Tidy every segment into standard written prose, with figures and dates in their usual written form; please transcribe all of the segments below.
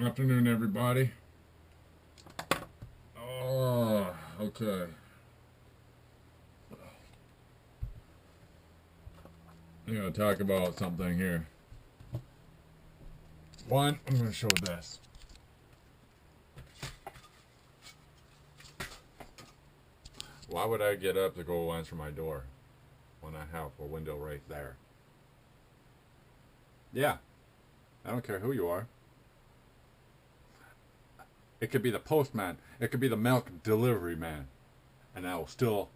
Afternoon, everybody. Oh, okay. I'm gonna talk about something here. One, I'm gonna show this. Why would I get up to go answer my door when I have a window right there? Yeah, I don't care who you are. It could be the postman. It could be the milk delivery man. And I will still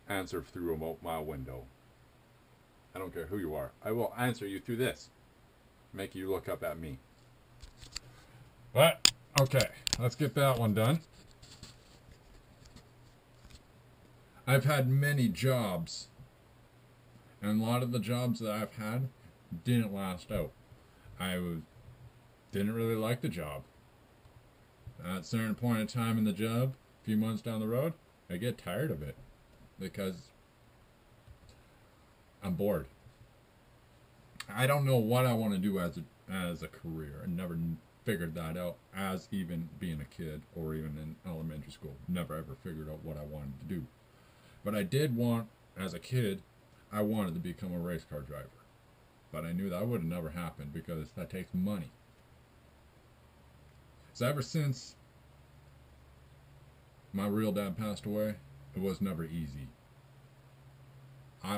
answer through my window. I don't care who you are. I will answer you through this. Make you look up at me. But, okay, let's get that one done. I've had many jobs. And a lot of the jobs that I've had didn't last out. Didn't really like the job. At a certain point in time in the job, a few months down the road, I get tired of it because I'm bored. I don't know what I want to do as a career. I never figured that out as even being a kid or even in elementary school. Never ever figured out what I wanted to do. But I did want, as a kid, I wanted to become a race car driver. But I knew that would have never happened because that takes money. So ever since my real dad passed away, it was never easy.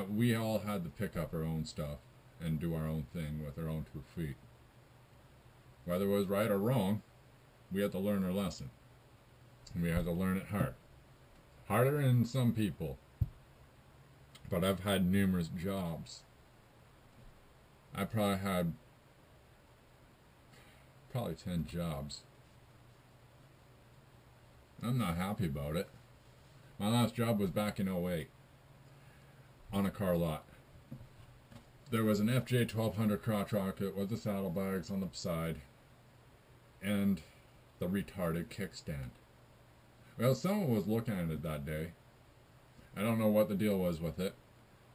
We all had to pick up our own stuff and do our own thing with our own 2 feet. Whether it was right or wrong, we had to learn our lesson. And we had to learn it hard. Harder than some people. But I've had numerous jobs. I probably had 10 jobs. I'm not happy about it. My last job was back in '08 on a car lot. There was an FJ 1200 crotch rocket with the saddlebags on the side and the retarded kickstand. Well, someone was looking at it that day. I don't know what the deal was with it,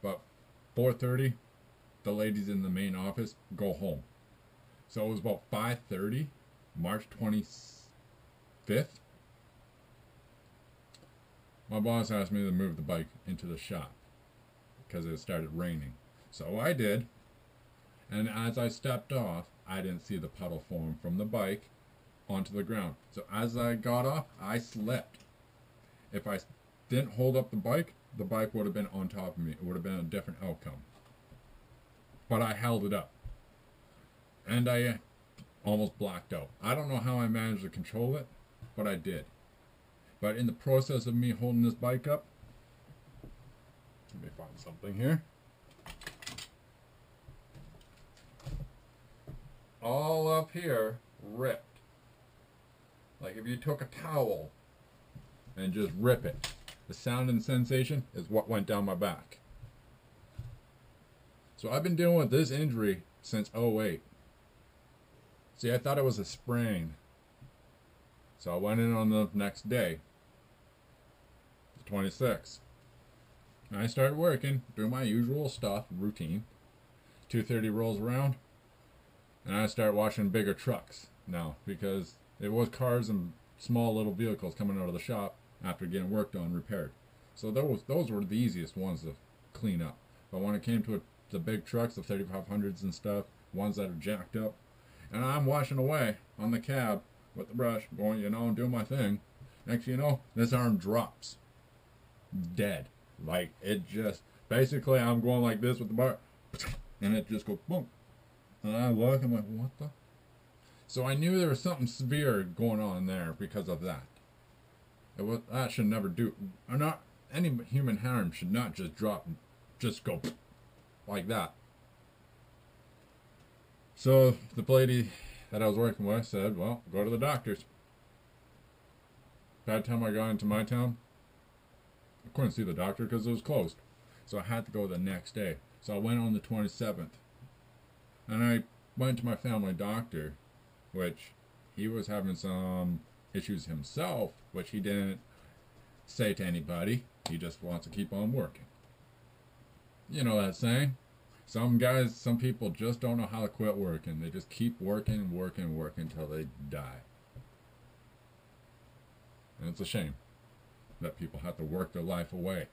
but 4:30, the ladies in the main office go home. So it was about 5:30, March 25th. My boss asked me to move the bike into the shop because it started raining. So I did. And as I stepped off, I didn't see the puddle form from the bike onto the ground. So as I got off, I slipped. If I didn't hold up the bike would have been on top of me. It would have been a different outcome. But I held it up. And I almost blacked out. I don't know how I managed to control it, but I did. But in the process of me holding this bike up, let me find something here. All up here ripped. Like if you took a towel and just rip it. The sound and sensation is what went down my back. So I've been dealing with this injury since '08. See, I thought it was a sprain. So I went in on the next day, the 26th. And I started working, doing my usual stuff, routine. 2:30 rolls around, and I start watching bigger trucks now because it was cars and small little vehicles coming out of the shop after getting worked on, repaired. So those were the easiest ones to clean up. But when it came to the big trucks, the 3500s and stuff, ones that are jacked up, and I'm washing away on the cab with the brush, going, doing my thing. Next thing you know, this arm drops. Dead. Like, it just, basically I'm going like this with the bar, and it just goes boom. And I look, I'm like, what the? So I knew there was something severe going on there because of that. That should never do, or not, any human harm should not just drop, just go like that. So the lady that I was working with said, well, go to the doctors. By the time I got into my town, I couldn't see the doctor because it was closed. So I had to go the next day. So I went on the 27th. And I went to my family doctor, which he was having some issues himself, which he didn't say to anybody. He just wants to keep on working. You know that saying? Some guys, some people just don't know how to quit working. They just keep working and working and working until they die. And it's a shame that people have to work their life away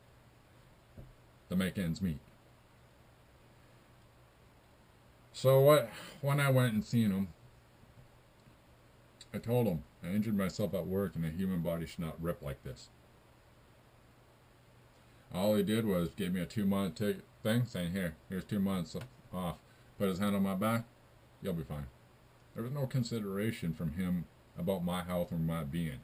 to make ends meet. So when I went and seen him, I told him I injured myself at work and a human body should not rip like this. All he did was give me a 2-month thing, saying, here's 2 months off. Put his hand on my back, you'll be fine. There was no consideration from him about my health or my being.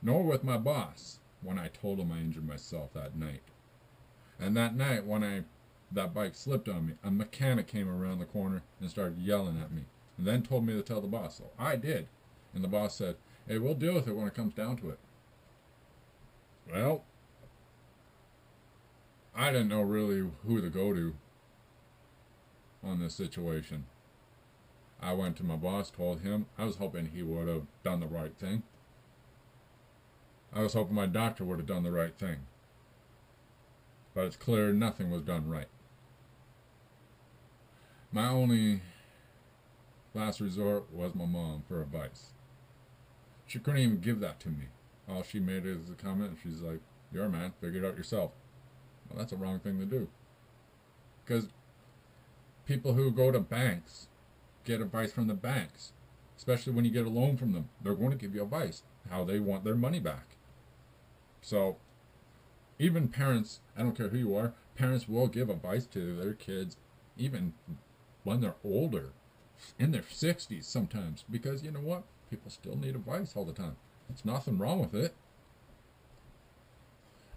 Nor with my boss when I told him I injured myself that night. And that night when that bike slipped on me, a mechanic came around the corner and started yelling at me. And then told me to tell the boss. So I did. And the boss said, hey, we'll deal with it when it comes down to it. Well, I didn't know really who to go to on this situation. I went to my boss, told him. I was hoping he would have done the right thing. I was hoping my doctor would have done the right thing. But it's clear nothing was done right. My only last resort was my mom for advice. She couldn't even give that to me. All she made is a comment. She's like, you're a man, figure it out yourself. Well, that's a wrong thing to do. Because people who go to banks get advice from the banks. Especially when you get a loan from them. They're going to give you advice. How they want their money back. So, even parents, I don't care who you are, parents will give advice to their kids even when they're older. In their 60s sometimes. Because you know what? People still need advice all the time. There's nothing wrong with it.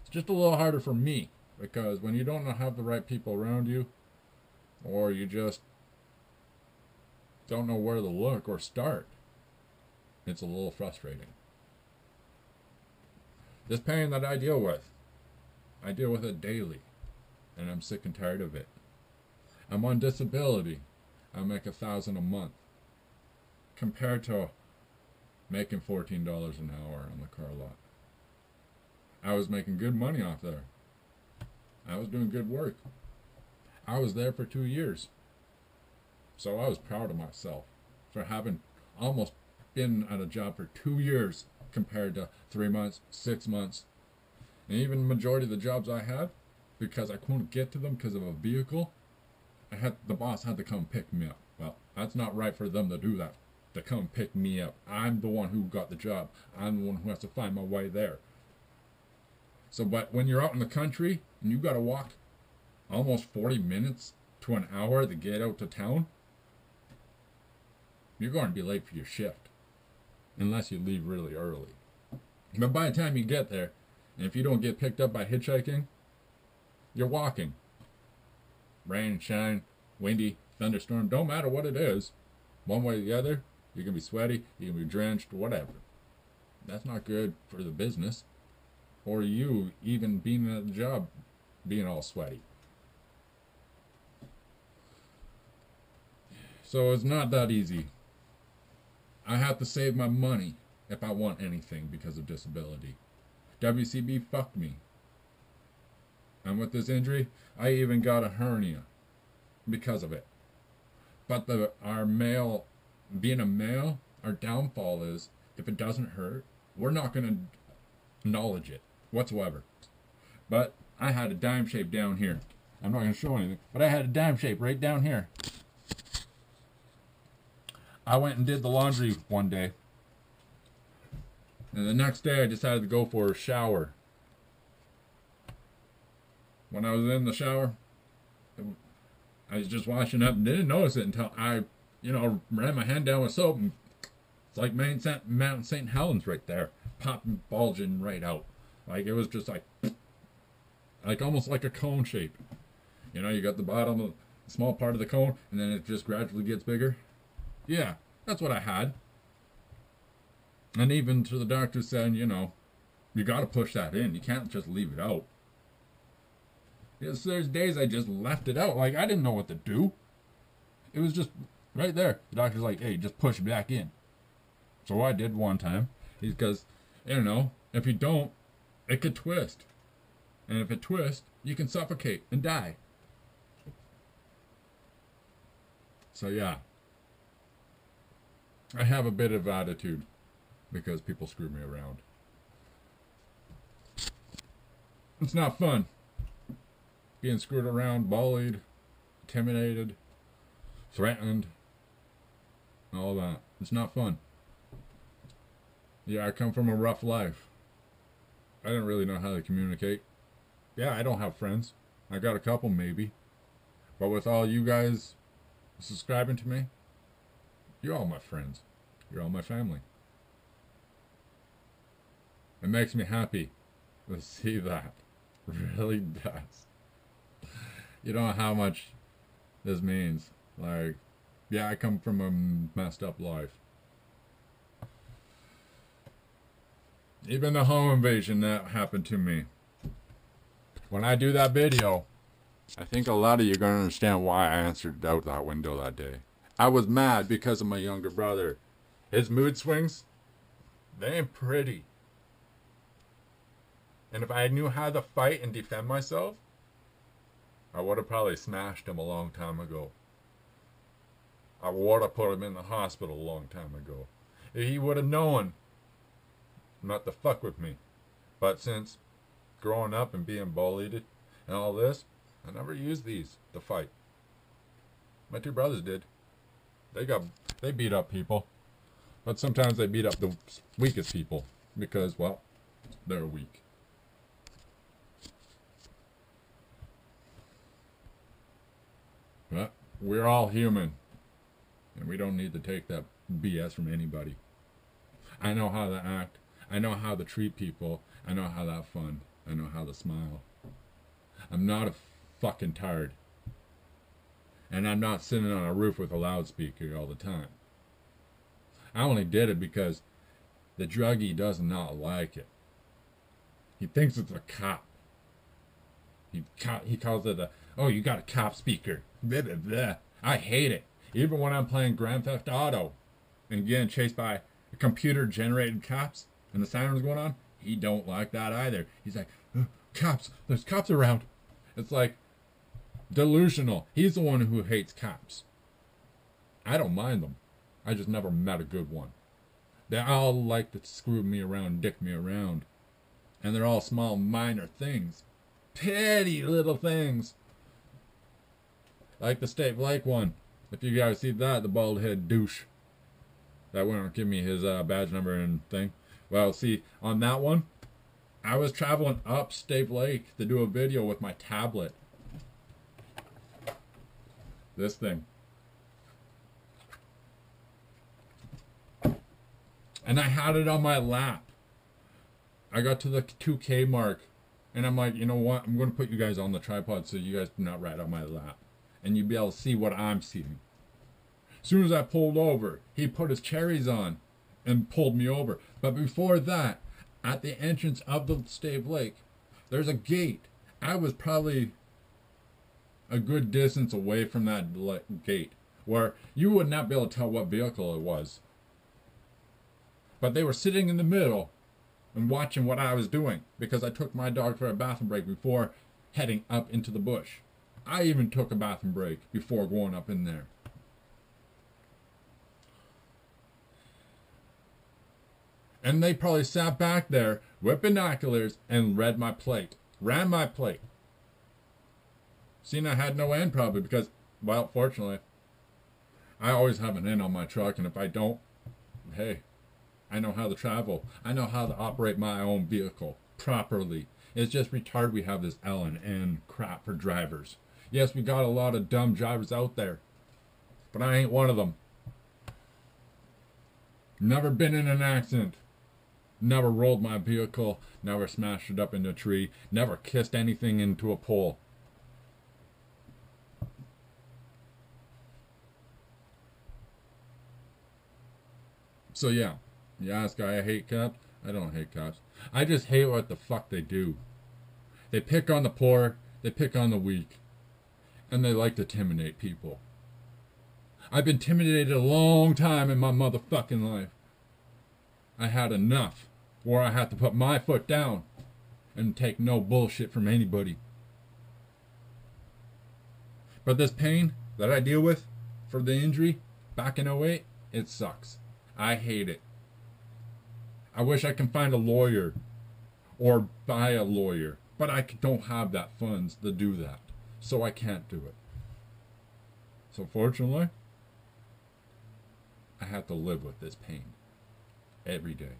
It's just a little harder for me. Because when you don't have the right people around you, or you just don't know where to look or start, it's a little frustrating. This pain that I deal with it daily, and I'm sick and tired of it. I'm on disability. I make $1,000 a month, compared to making $14 an hour on the car lot. I was making good money off there. I was doing good work. I was there for 2 years. So I was proud of myself for having almost been at a job for 2 years compared to 3 months, 6 months. And even the majority of the jobs I had, because I couldn't get to them because of a vehicle, the boss had to come pick me up. Well, that's not right for them to do that, to come pick me up. I'm the one who got the job. I'm the one who has to find my way there. So, but when you're out in the country and you got to walk almost 40 minutes to an hour to get out to town, you're going to be late for your shift, unless you leave really early. But by the time you get there, and if you don't get picked up by hitchhiking, you're walking. Rain, shine, windy, thunderstorm, don't matter what it is. One way or the other, you can be sweaty, you can be drenched, whatever. That's not good for the business. Or you even being at the job being all sweaty. So it's not that easy. I have to save my money if I want anything because of disability. WCB fucked me. And with this injury, I even got a hernia because of it. But being a male, our downfall is if it doesn't hurt, we're not going to acknowledge it whatsoever. But I had a dime shape down here. I'm not going to show anything, but I had a dime shape right down here. I went and did the laundry one day. And the next day I decided to go for a shower. When I was in the shower, I was just washing up and didn't notice it until I, ran my hand down with soap, and it's like Mount St. Helens right there, popping, bulging right out. Like it was just like almost like a cone shape. You got the bottom of the small part of the cone, and then it just gradually gets bigger. Yeah, that's what I had. And even to the doctor saying, you got to push that in. You can't just leave it out. Yes, there's days I just left it out. Like, I didn't know what to do. It was just right there. The doctor's like, hey, just push it back in. So I did one time. Because, if you don't, it could twist. And if it twists, you can suffocate and die. So yeah, I have a bit of attitude because people screw me around. It's not fun being screwed around, bullied, intimidated, threatened, all that. It's not fun. Yeah, I come from a rough life. I didn't really know how to communicate. Yeah, I don't have friends. I got a couple maybe. But with all you guys subscribing to me, you're all my friends. You're all my family. It makes me happy to see that. It really does. You don't know how much this means. Like, yeah, I come from a messed up life. Even the home invasion that happened to me. When I do that video, I think a lot of you are going to understand why I answered out that window that day. I was mad because of my younger brother. His mood swings, they ain't pretty. And if I knew how to fight and defend myself, I would have probably smashed him a long time ago. I would have put him in the hospital a long time ago. He would have known not to fuck with me. But since growing up and being bullied and all this, I never used these to fight. My two brothers did. They beat up people. But sometimes they beat up the weakest people because, well, they're weak. But we're all human. And we don't need to take that BS from anybody. I know how to act. I know how to treat people. I know how to have fun. I know how to smile. I'm not a fucking tired. And I'm not sitting on a roof with a loudspeaker all the time. I only did it because the druggie does not like it. He thinks it's a cop. He calls it a, oh, you got a cop speaker. Blah, blah, blah. I hate it. Even when I'm playing Grand Theft Auto and getting chased by computer-generated cops and the siren's going on, he don't like that either. He's like, cops, there's cops around. It's like delusional. He's the one who hates cops. I don't mind them. I just never met a good one. They all like to screw me around, dick me around. And they're all small, minor things. Petty little things. Like the State Lake one. If you guys see that, the bald-headed douche. That won't give me his badge number and thing. Well, see, on that one, I was traveling up State Lake to do a video with my tablet. This thing. And I had it on my lap. I got to the 2K mark. And I'm like, you know what? I'm going to put you guys on the tripod so you guys do not ride on my lap. And you'll be able to see what I'm seeing. As soon as I pulled over, he put his cherries on and pulled me over. But before that, at the entrance of the Stave Lake, there's a gate. I was probably a good distance away from that gate where you would not be able to tell what vehicle it was. But they were sitting in the middle and watching what I was doing because I took my dog for a bathroom break before heading up into the bush. I even took a bathroom break before going up in there. And they probably sat back there with binoculars and read my plate. Ran my plate. Seen I had no end probably because, well, fortunately, I always have an end on my truck. And if I don't, hey, I know how to travel. I know how to operate my own vehicle properly. It's just retarded we have this L and N crap for drivers. Yes, we got a lot of dumb drivers out there. But I ain't one of them. Never been in an accident. Never rolled my vehicle. Never smashed it up into a tree. Never kissed anything into a pole. So yeah, you ask I hate cops? I don't hate cops. I just hate what the fuck they do. They pick on the poor. They pick on the weak. And they like to intimidate people. I've been intimidated a long time in my motherfucking life. I had enough where I had to put my foot down and take no bullshit from anybody. But this pain that I deal with, for the injury back in '08, it sucks. I hate it. I wish I can find a lawyer or buy a lawyer, but I don't have that funds to do that, so I can't do it. So fortunately, I have to live with this pain every day.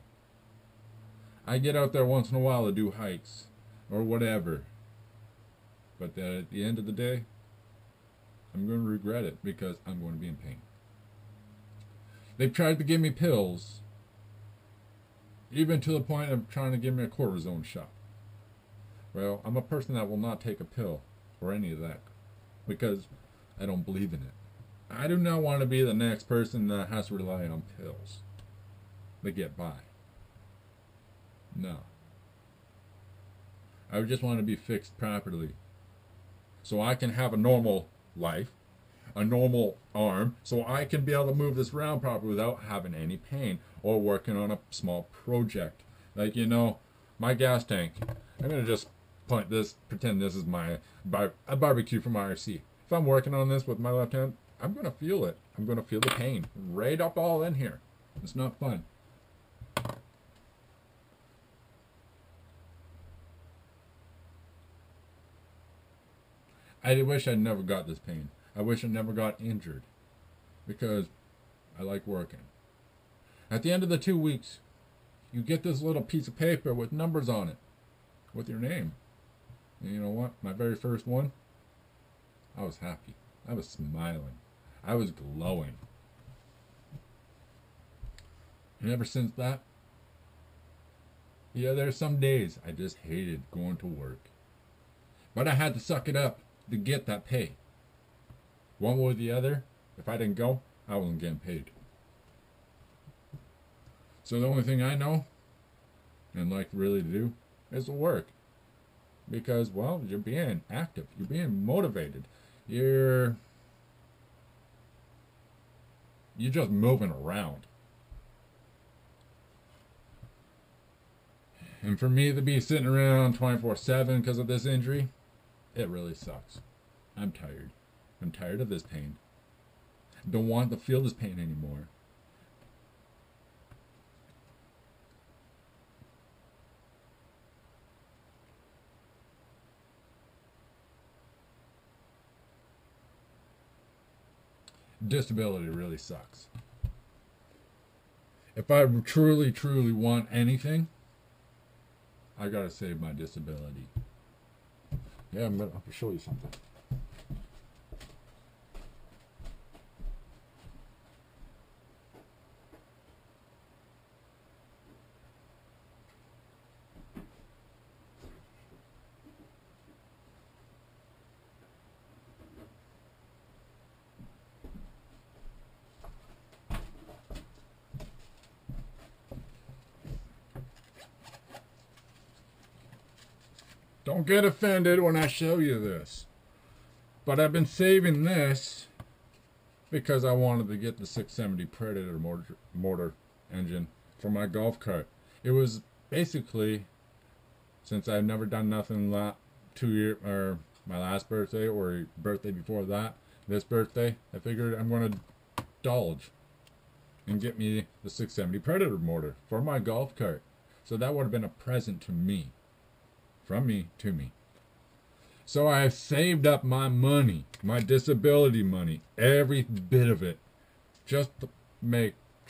I get out there once in a while to do hikes or whatever, but at the end of the day, I'm going to regret it because I'm going to be in pain. They've tried to give me pills, even to the point of trying to give me a cortisone shot. Well, I'm a person that will not take a pill or any of that because I don't believe in it. I do not want to be the next person that has to rely on pills to get by. No. I just want to be fixed properly so I can have a normal life, a normal arm, so I can be able to move this around properly without having any pain or working on a small project. Like, my gas tank. I'm going to just pretend this is a barbecue from IRC. If I'm working on this with my left hand, I'm going to feel it. I'm going to feel the pain right up all in here. It's not fun. I wish I never got this pain. I wish I never got injured because I like working. At the end of the 2 weeks, you get this little piece of paper with numbers on it, with your name. And you know what? My very first one, I was happy. I was smiling. I was glowing. And ever since that, there's some days I just hated going to work. But I had to suck it up to get that pay. One way or the other, if I didn't go, I wasn't getting paid. So the only thing I know and like really to do is to work. Because, well, you're being active. You're being motivated. You're just moving around. And for me to be sitting around 24/7 because of this injury, it really sucks. I'm tired. I'm tired of this pain. I don't want to feel this pain anymore. Disability really sucks. If I truly, truly want anything, I gotta save my disability. Yeah, I'll show you something. Don't get offended when I show you this. But I've been saving this because I wanted to get the 670 Predator motor engine for my golf cart. It was basically, since I've never done nothing 2 years, or my last birthday or birthday before that, this birthday, I figured I'm going to indulge and get me the 670 Predator motor for my golf cart. So that would have been a present to me. From me to me. So I saved up my money, my disability money, every bit of it, just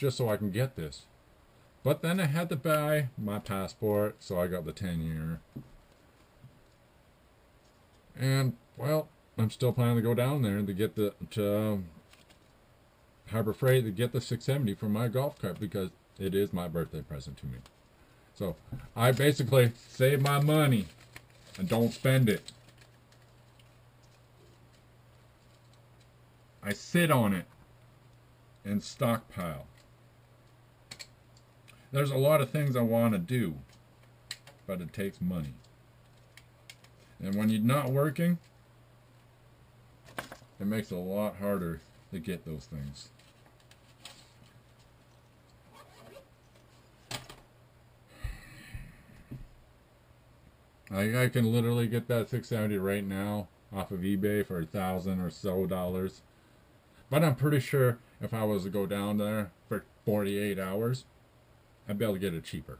so I can get this. But then I had to buy my passport, so I got the 10-year. And well, I'm still planning to go down there to get to Harbor Freight to get the 670 for my golf cart because it is my birthday present to me. So I basically save my money and don't spend it. I sit on it and stockpile. There's a lot of things I want to do, but it takes money. And when you're not working, it makes it a lot harder to get those things. I can literally get that 670 right now off of eBay for $1,000 or so. But I'm pretty sure if I was to go down there for 48 hours, I'd be able to get it cheaper.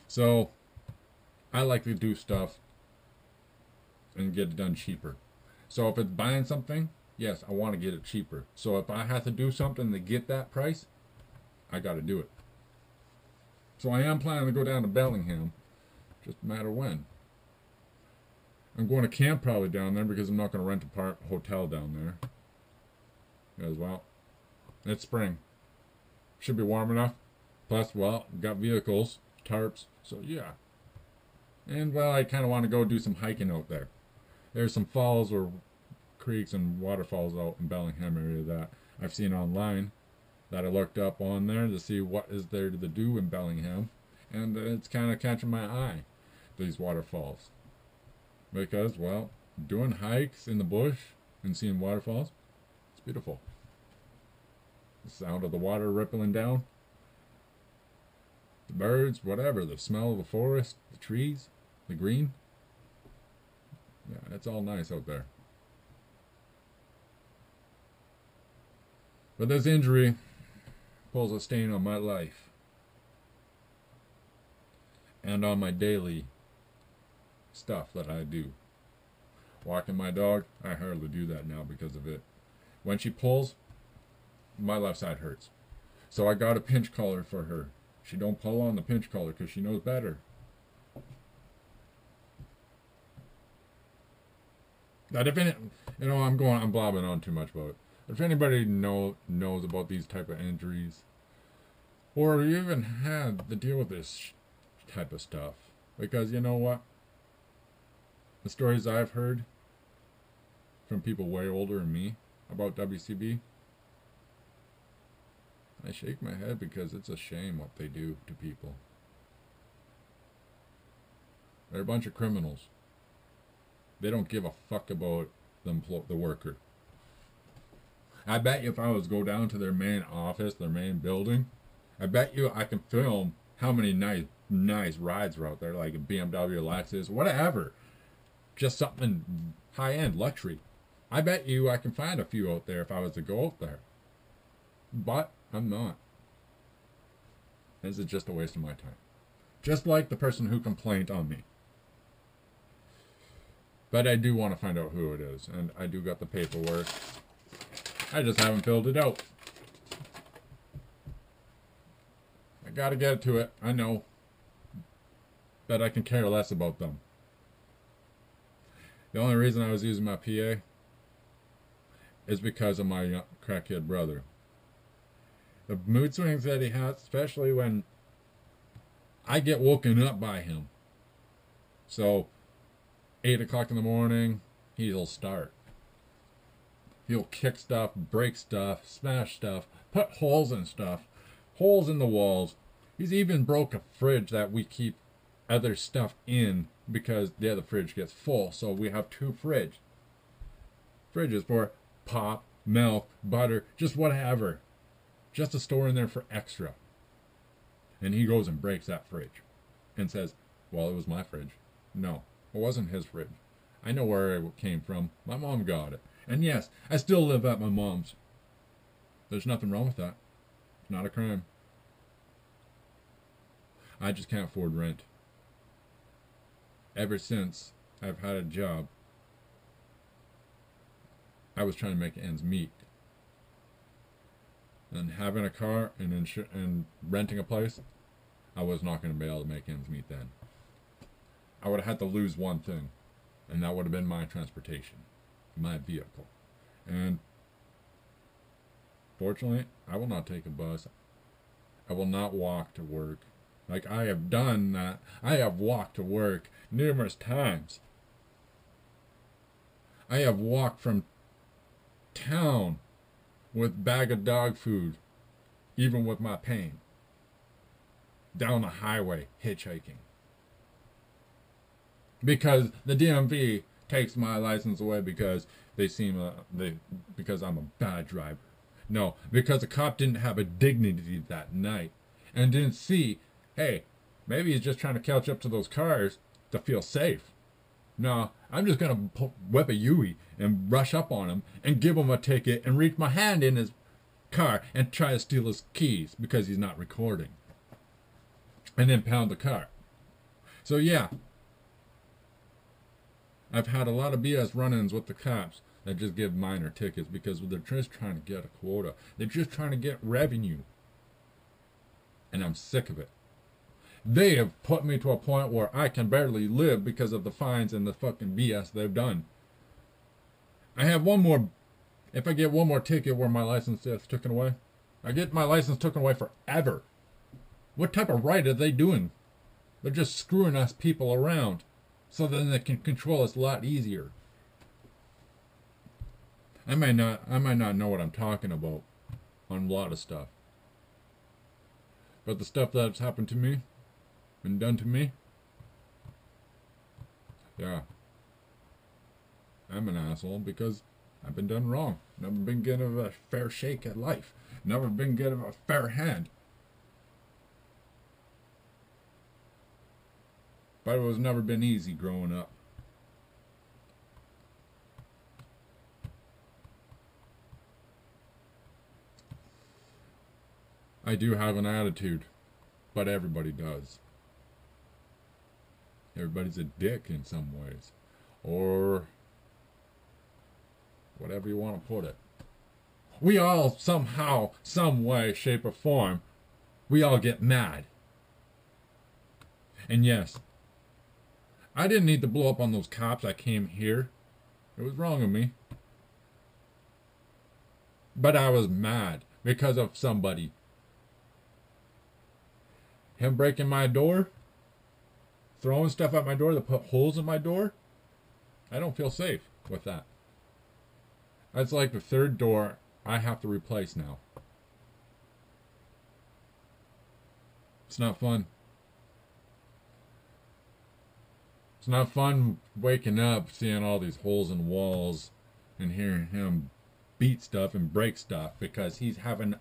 So I like to do stuff and get it done cheaper. So if it's buying something, yes, I want to get it cheaper. So if I have to do something to get that price, I got to do it. So I am planning to go down to Bellingham, just a matter when. I'm going to camp probably down there because I'm not going to rent a hotel down there. As well, it's spring. Should be warm enough. Plus, well, got vehicles, tarps, so yeah. And well, I kind of want to go do some hiking out there. There's some falls or creeks and waterfalls out in Bellingham area that I've seen online that I looked up on there to see what is there to do in Bellingham, and it's kind of catching my eye, these waterfalls, because well, doing hikes in the bush and seeing waterfalls, it's beautiful. The sound of the water rippling down, the birds, whatever, the smell of the forest, the trees, the green. Yeah, it's all nice out there. But this injury pulls a stain on my life and on my daily stuff that I do. Walking my dog, I hardly do that now because of it. When she pulls, my left side hurts. So I got a pinch collar for her. She don't pull on the pinch collar because she knows better. That if any, I'm blabbing on too much about it. If anybody knows about these type of injuries, or you even had to deal with this type of stuff, because you know what? The stories I've heard from people way older than me about WCB, I shake my head because it's a shame what they do to people. They're a bunch of criminals. They don't give a fuck about the worker. I bet you if I was to go down to their main office, their main building, I bet you I can film how many nice rides are out there, like a BMW, Lexus, whatever. Just something high-end, luxury. I bet you I can find a few out there if I was to go out there. But I'm not. This is just a waste of my time. Just like the person who complained on me. But I do want to find out who it is, and I do got the paperwork. I just haven't filled it out. I gotta get to it, I know. But I can care less about them. The only reason I was using my PA is because of my crackhead brother. The mood swings that he has, especially when I get woken up by him. So, 8 o'clock in the morning, he'll start. He'll kick stuff, break stuff, smash stuff, put holes in stuff, holes in the walls. He's even broke a fridge that we keep other stuff in because the other fridge gets full. So we have 2 fridges for pop, milk, butter, just whatever. Just to store in there for extra. And he goes and breaks that fridge and says, well, it was my fridge. No, it wasn't his fridge. I know where it came from. My mom got it. And yes, I still live at my mom's. There's nothing wrong with that. It's not a crime. I just can't afford rent. Ever since I've had a job, I was trying to make ends meet. And having a car and renting a place, I was not going to be able to make ends meet then. I would have had to lose one thing, and that would have been my transportation, my vehicle. And fortunately, I will not take a bus. I will not walk to work. Like, I have done that. I have walked to work numerous times. I have walked from town with bag of dog food, even with my pain, down the highway hitchhiking. Because the DMV takes my license away because because I'm a bad driver. No, because the cop didn't have a dignity that night and didn't see, hey, maybe he's just trying to catch up to those cars to feel safe. No, I'm just gonna whip a Yui and rush up on him and give him a ticket and reach my hand in his car and try to steal his keys because he's not recording. And then pound the car. So yeah, I've had a lot of BS run-ins with the cops that just give minor tickets because they're just trying to get a quota. They're just trying to get revenue. And I'm sick of it. They have put me to a point where I can barely live because of the fines and the fucking BS they've done. I have one more, if I get one more ticket where my license is taken away, I get my license taken away forever. What type of right are they doing? They're just screwing us people around so then they can control us a lot easier. I might not know what I'm talking about on a lot of stuff. But the stuff that's happened to me, been done to me, yeah, I'm an asshole because I've been done wrong. Never been given a fair shake at life. Never been given a fair hand. But it was never been easy growing up. I do have an attitude, but everybody does. Everybody's a dick in some ways. Or whatever you want to put it. We all somehow, some way, shape, or form, we all get mad. And yes, I didn't need to blow up on those cops. I came here. It was wrong of me. But I was mad because of somebody. Him breaking my door, throwing stuff at my door that put holes in my door. I don't feel safe with that. That's like the third door I have to replace now. It's not fun. It's not fun waking up, seeing all these holes in walls and hearing him beat stuff and break stuff because he's having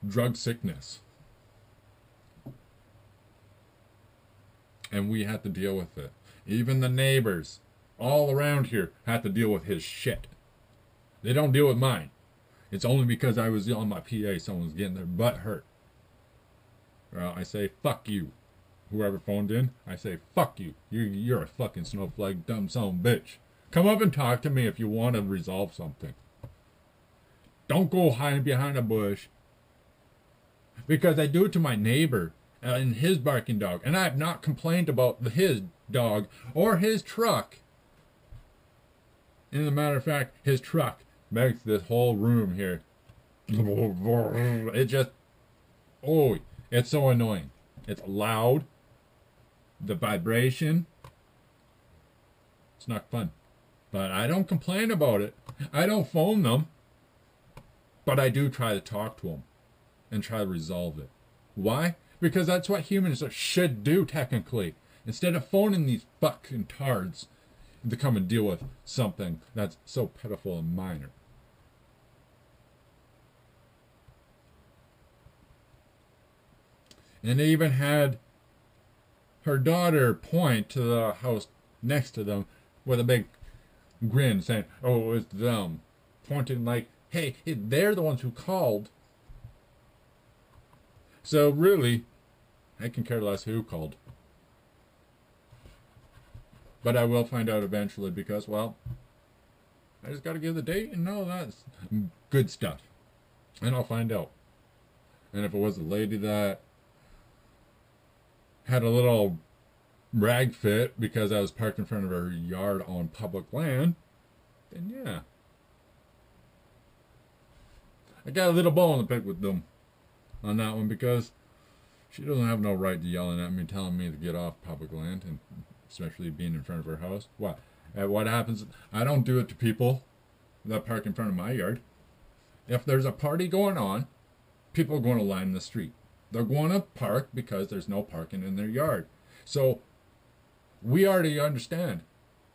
drug sickness. And we have to deal with it. Even the neighbors all around here have to deal with his shit. They don't deal with mine. It's only because I was on my PA someone's getting their butt hurt. Well, I say, fuck you. Whoever phoned in, I say, fuck you. You're a fucking snowflake, dumb son of a bitch. Come up and talk to me if you want to resolve something. Don't go hiding behind a bush. Because I do it to my neighbor and his barking dog. And I have not complained about his dog or his truck. And as a matter of fact, his truck makes this whole room here. It just, oh, it's so annoying. It's loud. The vibration. It's not fun. But I don't complain about it. I don't phone them. But I do try to talk to them and try to resolve it. Why? Because that's what humans should do, technically. Instead of phoning these fucking tards to come and deal with something that's so pitiful and minor. And they even had her daughter point to the house next to them with a big grin saying, oh, it's them. Pointing like, hey, they're the ones who called. So really, I can care less who called. But I will find out eventually because, well, I just got to give the date and all that good stuff. And I'll find out. And if it was a lady that had a little rag fit because I was parked in front of her yard on public land, then yeah. I got a little bone to pick with them on that one because she doesn't have no right to yelling at me, telling me to get off public land, and especially being in front of her house. What? What happens? I don't do it to people that park in front of my yard. If there's a party going on, people are going to line the street. They're going to park because there's no parking in their yard. So we already understand.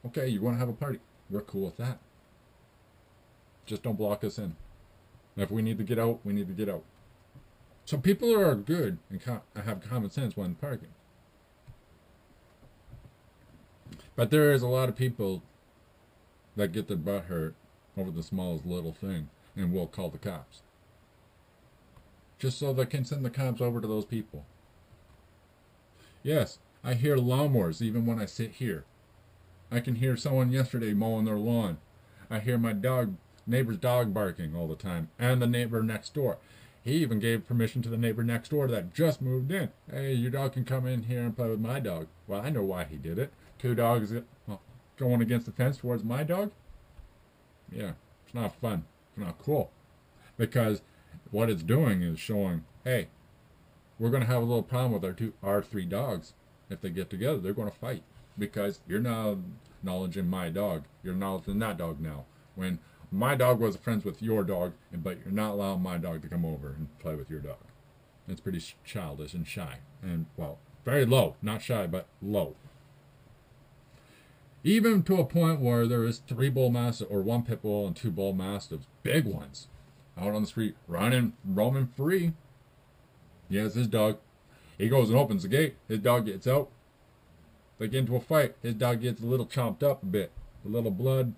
Okay, you want to have a party. We're cool with that. Just don't block us in. If we need to get out, we need to get out. So people are good and have common sense when parking. But there is a lot of people that get their butt hurt over the smallest little thing and will call the cops. Just so they can send the cops over to those people. Yes, I hear lawnmowers even when I sit here. I can hear someone yesterday mowing their lawn. I hear my neighbor's dog barking all the time, and the neighbor next door. He even gave permission to the neighbor next door that just moved in. Hey, your dog can come in here and play with my dog. Well, I know why he did it. Two dogs going against the fence towards my dog? Yeah, it's not fun. It's not cool. Because what it's doing is showing, hey, we're going to have a little problem with our three dogs. If they get together, they're going to fight. Because you're now acknowledging my dog. You're acknowledging that dog now. When my dog was friends with your dog, but you're not allowing my dog to come over and play with your dog. It's pretty childish and shy. And, well, very low. Not shy, but low. Even to a point where there is 3 bull mastiffs, or 1 pit bull and 2 bull mastiffs, big ones, out on the street, roaming free. He has his dog. He goes and opens the gate. His dog gets out. They get into a fight. His dog gets a little chomped up a bit. A little blood.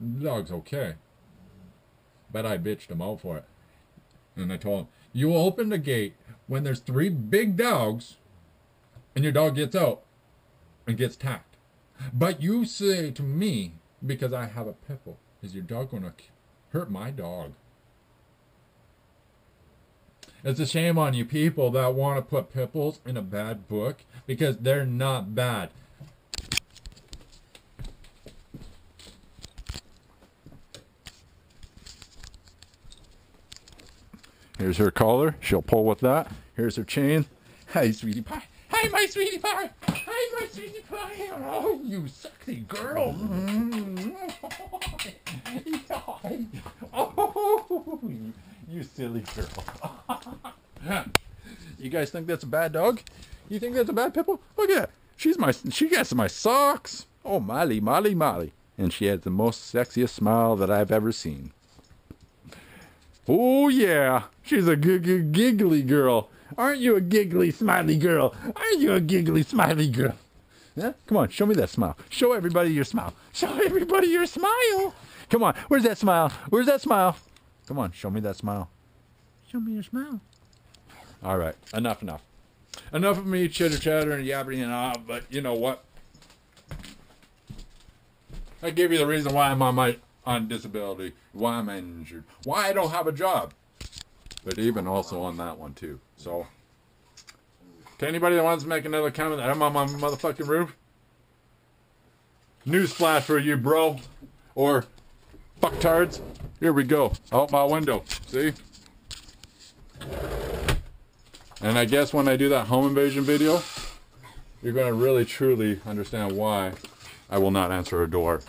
The dog's okay. But I bitched him out for it. And I told him, you open the gate when there's 3 big dogs and your dog gets out and gets tacked. But you say to me, because I have a pit bull, is your dog going to hurt my dog? It's a shame on you people that want to put pit bulls in a bad book, because they're not bad. Here's her collar. She'll pull with that. Here's her chain. Hi, sweetie pie. Hi, my sweetie pie. Hi, my sweetie pie. Oh, you sexy girl. Oh, you silly girl. You guys think that's a bad dog? You think that's a bad pit bull? Look at that. She gets my socks. Oh, Molly, Molly, Molly. And she has the most sexiest smile that I've ever seen. Oh, yeah. She's a giggly girl. Aren't you a giggly, smiley girl? Aren't you a giggly, smiley girl? Yeah? Come on, show me that smile. Show everybody your smile. Show everybody your smile. Come on, where's that smile? Where's that smile? Come on, show me that smile. Show me your smile. All right, enough. Enough of me chitter-chatter and yabbering and on, but you know what? I gave you the reason why I'm on disability, why I'm injured, why I don't have a job. But even also on that one too. So, to anybody that wants to make another comment that I'm on my motherfucking roof, newsflash for you, bro. Or fucktards. Here we go. Out my window. See? And I guess when I do that home invasion video, you're going to really truly understand why I will not answer a door.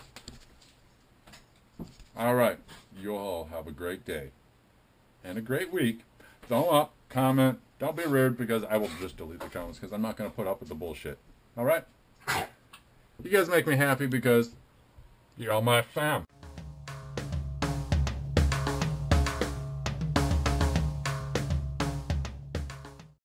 Alright. You all have a great day. And a great week. Thumb up, comment. Don't be rude, because I will just delete the comments, because I'm not going to put up with the bullshit. Alright? You guys make me happy because you're all my fam.